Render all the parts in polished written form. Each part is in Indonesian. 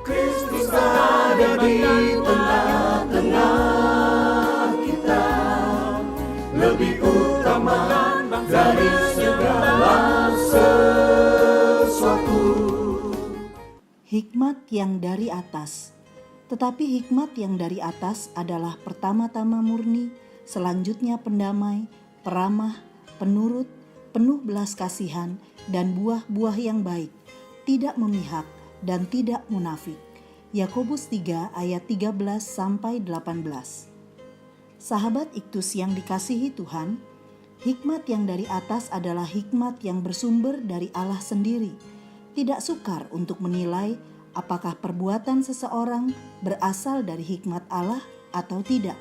Kristus ada di tengah-tengah kita, lebih utama dari segala sesuatu. Hikmat yang dari atas. Tetapi hikmat yang dari atas adalah pertama-tama murni, selanjutnya pendamai, peramah, penurut, penuh belas kasihan, dan buah-buah yang baik, tidak memihak dan tidak munafik. Yakobus 3 ayat 13-18. Sahabat Iktus yang dikasihi Tuhan, hikmat yang dari atas adalah hikmat yang bersumber dari Allah sendiri. Tidak sukar untuk menilai apakah perbuatan seseorang berasal dari hikmat Allah atau tidak.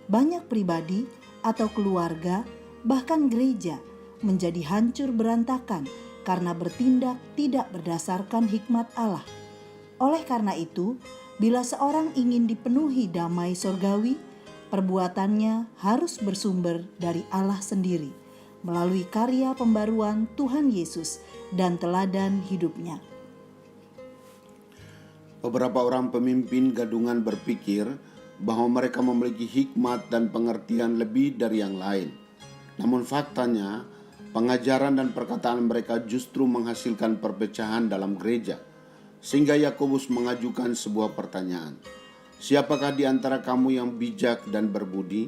Banyak pribadi atau keluarga, bahkan gereja, menjadi hancur berantakan karena bertindak tidak berdasarkan hikmat Allah. Oleh karena itu, bila seorang ingin dipenuhi damai surgawi, perbuatannya harus bersumber dari Allah sendiri, melalui karya pembaruan Tuhan Yesus dan teladan hidupnya. Beberapa orang pemimpin gadungan berpikir bahwa mereka memiliki hikmat dan pengertian lebih dari yang lain. Namun faktanya, pengajaran dan perkataan mereka justru menghasilkan perpecahan dalam gereja. Sehingga Yakobus mengajukan sebuah pertanyaan. Siapakah di antara kamu yang bijak dan berbudi?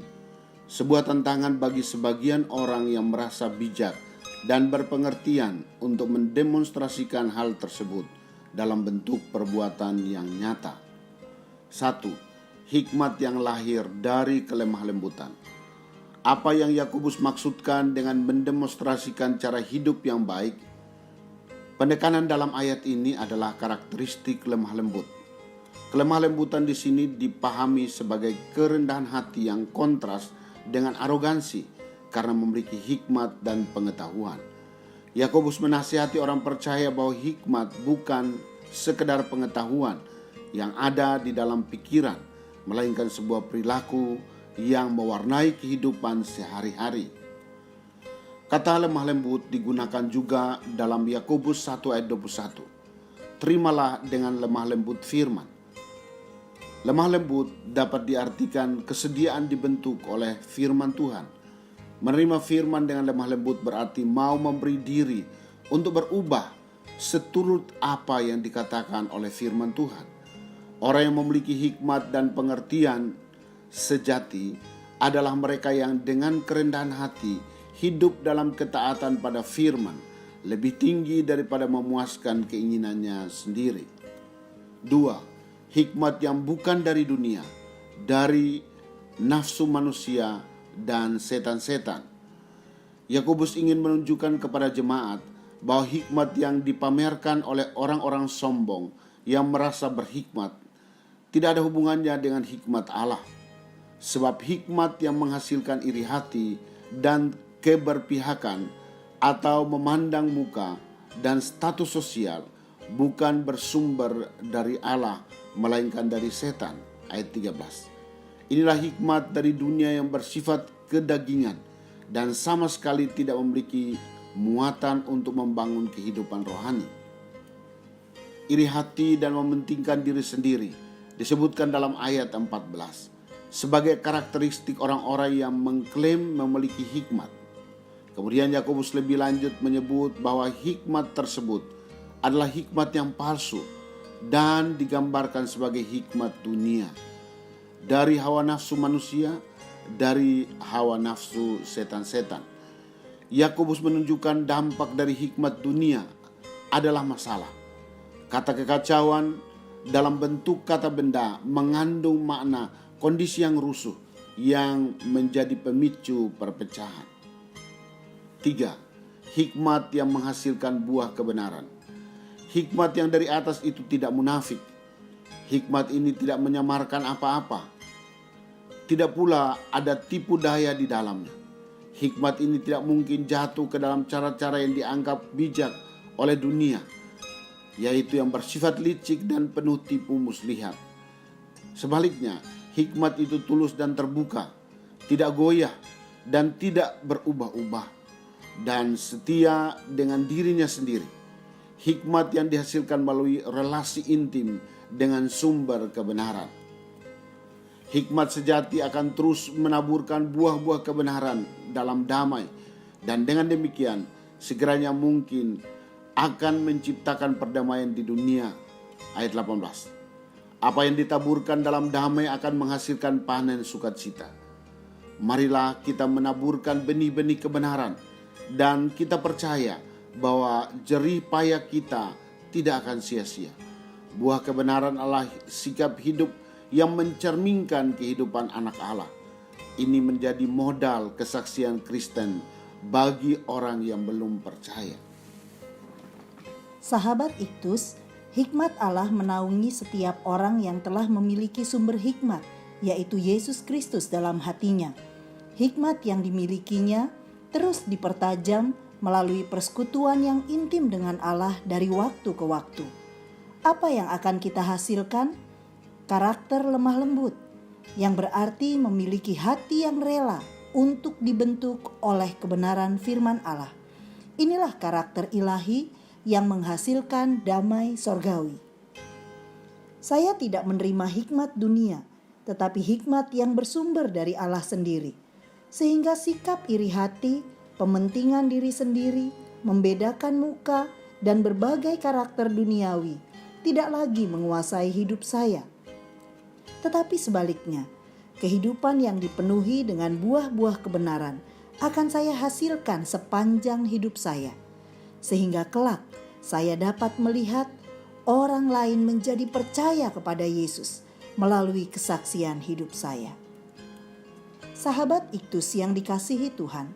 Sebuah tantangan bagi sebagian orang yang merasa bijak dan berpengertian untuk mendemonstrasikan hal tersebut dalam bentuk perbuatan yang nyata. 1. Hikmat yang lahir dari kelemah lembutan. Apa yang Yakobus maksudkan dengan mendemonstrasikan cara hidup yang baik? Penekanan dalam ayat ini adalah karakteristik lemah lembut. Kelemah lembutan di sini dipahami sebagai kerendahan hati yang kontras dengan arogansi karena memiliki hikmat dan pengetahuan. Yakobus menasihati orang percaya bahwa hikmat bukan sekedar pengetahuan yang ada di dalam pikiran, melainkan sebuah perilaku yang mewarnai kehidupan sehari-hari. Kata lemah lembut digunakan juga dalam Yakobus 1 ayat 21. Terimalah dengan lemah lembut firman. Lemah lembut dapat diartikan kesediaan dibentuk oleh firman Tuhan. Menerima firman dengan lemah lembut berarti mau memberi diri untuk berubah seturut apa yang dikatakan oleh firman Tuhan. Orang yang memiliki hikmat dan pengertian sejati adalah mereka yang dengan kerendahan hati hidup dalam ketaatan pada firman lebih tinggi daripada memuaskan keinginannya sendiri. 2. Hikmat yang bukan dari dunia, dari nafsu manusia dan setan-setan. Yakobus ingin menunjukkan kepada jemaat bahwa hikmat yang dipamerkan oleh orang-orang sombong yang merasa berhikmat tidak ada hubungannya dengan hikmat Allah. Sebab hikmat yang menghasilkan iri hati dan keberpihakan atau memandang muka dan status sosial bukan bersumber dari Allah melainkan dari setan. Ayat 13. Inilah hikmat dari dunia yang bersifat kedagingan dan sama sekali tidak memiliki muatan untuk membangun kehidupan rohani. Iri hati dan mementingkan diri sendiri disebutkan dalam ayat 14 sebagai karakteristik orang-orang yang mengklaim memiliki hikmat. Kemudian Yakobus lebih lanjut menyebut bahwa hikmat tersebut adalah hikmat yang palsu dan digambarkan sebagai hikmat dunia. Dari hawa nafsu manusia, dari hawa nafsu setan-setan. Yakobus menunjukkan dampak dari hikmat dunia adalah masalah. Kata kekacauan dalam bentuk kata benda mengandung makna kondisi yang rusuh yang menjadi pemicu perpecahan. 3. Hikmat yang menghasilkan buah kebenaran. Hikmat yang dari atas itu tidak munafik. Hikmat ini tidak menyamarkan apa-apa. Tidak pula ada tipu daya di dalamnya. Hikmat ini tidak mungkin jatuh ke dalam cara-cara yang dianggap bijak oleh dunia, yaitu yang bersifat licik dan penuh tipu muslihat. Sebaliknya, hikmat itu tulus dan terbuka, tidak goyah dan tidak berubah-ubah, dan setia dengan dirinya sendiri. Hikmat yang dihasilkan melalui relasi intim dengan sumber kebenaran. Hikmat sejati akan terus menaburkan buah-buah kebenaran dalam damai, dan dengan demikian segeranya mungkin akan menciptakan perdamaian di dunia. Ayat 18. Apa yang ditaburkan dalam damai akan menghasilkan panen sukacita. Marilah kita menaburkan benih-benih kebenaran, dan kita percaya bahwa jerih payah kita tidak akan sia-sia. Buah kebenaran adalah sikap hidup yang mencerminkan kehidupan anak Allah. Ini menjadi modal kesaksian Kristen bagi orang yang belum percaya. Sahabat Iktus, hikmat Allah menaungi setiap orang yang telah memiliki sumber hikmat, yaitu Yesus Kristus dalam hatinya. Hikmat yang dimilikinya terus dipertajam melalui persekutuan yang intim dengan Allah dari waktu ke waktu. Apa yang akan kita hasilkan? Karakter lemah lembut, yang berarti memiliki hati yang rela untuk dibentuk oleh kebenaran firman Allah. Inilah karakter ilahi yang menghasilkan damai sorgawi. Saya tidak menerima hikmat dunia, tetapi hikmat yang bersumber dari Allah sendiri. Sehingga sikap iri hati, pementingan diri sendiri, membedakan muka, dan berbagai karakter duniawi tidak lagi menguasai hidup saya. Tetapi sebaliknya, kehidupan yang dipenuhi dengan buah-buah kebenaran akan saya hasilkan sepanjang hidup saya. Sehingga kelak saya dapat melihat orang lain menjadi percaya kepada Yesus melalui kesaksian hidup saya. Sahabat Iktus yang dikasihi Tuhan,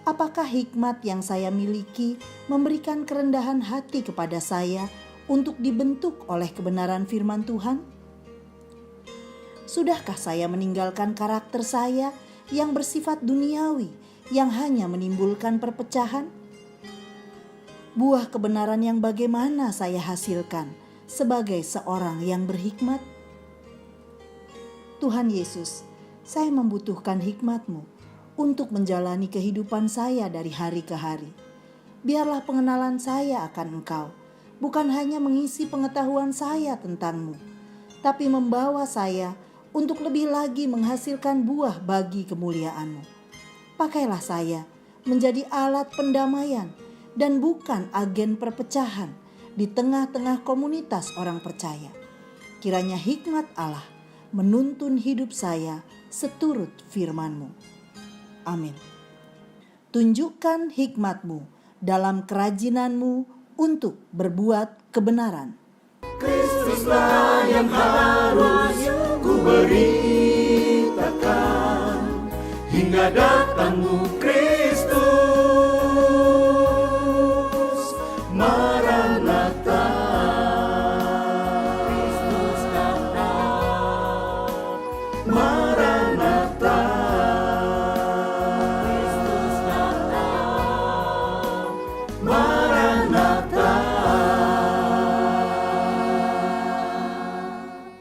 apakah hikmat yang saya miliki memberikan kerendahan hati kepada saya untuk dibentuk oleh kebenaran firman Tuhan? Sudahkah saya meninggalkan karakter saya yang bersifat duniawi, yang hanya menimbulkan perpecahan? Buah kebenaran yang bagaimana saya hasilkan sebagai seorang yang berhikmat? Tuhan Yesus, saya membutuhkan hikmat-Mu untuk menjalani kehidupan saya dari hari ke hari. Biarlah pengenalan saya akan Engkau bukan hanya mengisi pengetahuan saya tentang-Mu, tapi membawa saya untuk lebih lagi menghasilkan buah bagi kemuliaan-Mu. Pakailah saya menjadi alat pendamaian dan bukan agen perpecahan di tengah-tengah komunitas orang percaya. Kiranya hikmat Allah menuntun hidup saya seturut firman-Mu. Amin. Tunjukkan hikmat-Mu dalam kerajinan-Mu untuk berbuat kebenaran. Kristuslah yang harus ku beritakan hingga datang